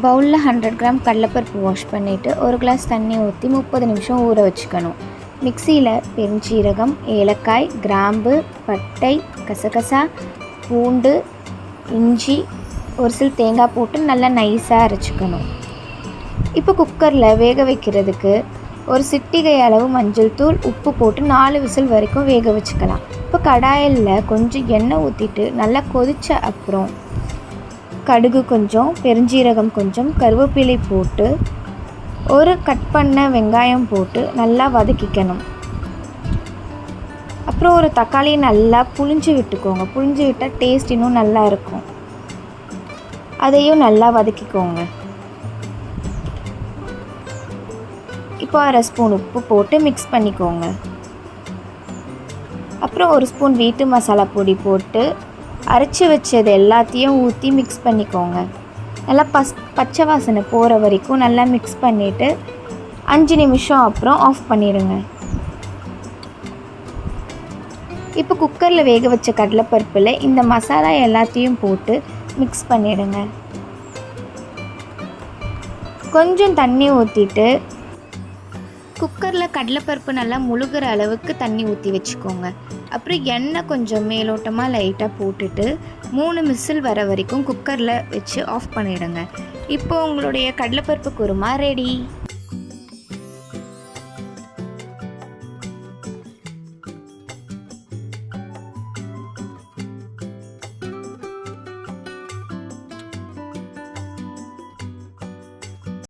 பவுலில் 100 கிராம் கடலைப்பருப்பு வாஷ் பண்ணிவிட்டு ஒரு கிளாஸ் தண்ணி ஊற்றி 30 நிமிஷம் ஊற வச்சுக்கணும். மிக்சியில் பெருஞ்சீரகம், ஏலக்காய், கிராம்பு, பட்டை, கசகசா, பூண்டு, இஞ்சி, ஒரு சில தேங்காய் போட்டு நல்லா நைஸாக அரைச்சிக்கணும். இப்போ குக்கரில் வேக வைக்கிறதுக்கு ஒரு சிட்டிகை அளவு மஞ்சள் தூள், உப்பு போட்டு 4 விசில் வரைக்கும் வேக வச்சுக்கலாம். இப்போ கடாயில் கொஞ்சம் எண்ணெய் ஊற்றிட்டு நல்லா கொதித்த அப்புறம் கடுகு கொஞ்சம், பெருஞ்சீரகம் கொஞ்சம், கருவேப்பிலை போட்டு ஒரு கட் பண்ண வெங்காயம் போட்டு நல்லா வதக்கிக்கணும். அப்புறம் ஒரு தக்காளியை நல்லா புழிஞ்சு விட்டுக்கோங்க. புழிஞ்சு விட்டால் டேஸ்ட் இன்னும் நல்லா இருக்கும். அதையும் நல்லா வதக்கிக்கோங்க. இப்போ 1/2 ஸ்பூன் உப்பு போட்டு மிக்ஸ் பண்ணிக்கோங்க. அப்புறம் 1 ஸ்பூன் வீட்டு மசாலா பொடி போட்டு அரைச்சி வச்சது எல்லாத்தையும் ஊற்றி மிக்ஸ் பண்ணிக்கோங்க. நல்லா பச்சை வாசனை போகிற வரைக்கும் நல்லா மிக்ஸ் பண்ணிவிட்டு 5 நிமிஷம் அப்புறம் ஆஃப் பண்ணிடுங்க. இப்போ குக்கரில் வேக வச்ச கடலைப்பருப்பில் இந்த மசாலா எல்லாத்தையும் போட்டு மிக்ஸ் பண்ணிடுங்க. கொஞ்சம் தண்ணி ஊற்றிட்டு குக்கரில் கடலைப்பருப்பு நல்லா முழுகிற அளவுக்கு தண்ணி ஊற்றி வச்சுக்கோங்க. அப்புறம் எண்ணெய் கொஞ்சம் மேலோட்டமாக லைட்டாக போட்டுட்டு 3 விசில் வர வரைக்கும் குக்கரில் வச்சு ஆஃப் பண்ணிவிடுங்க. இப்போ உங்களுடைய கடலைப்பருப்பு குருமா ரெடி.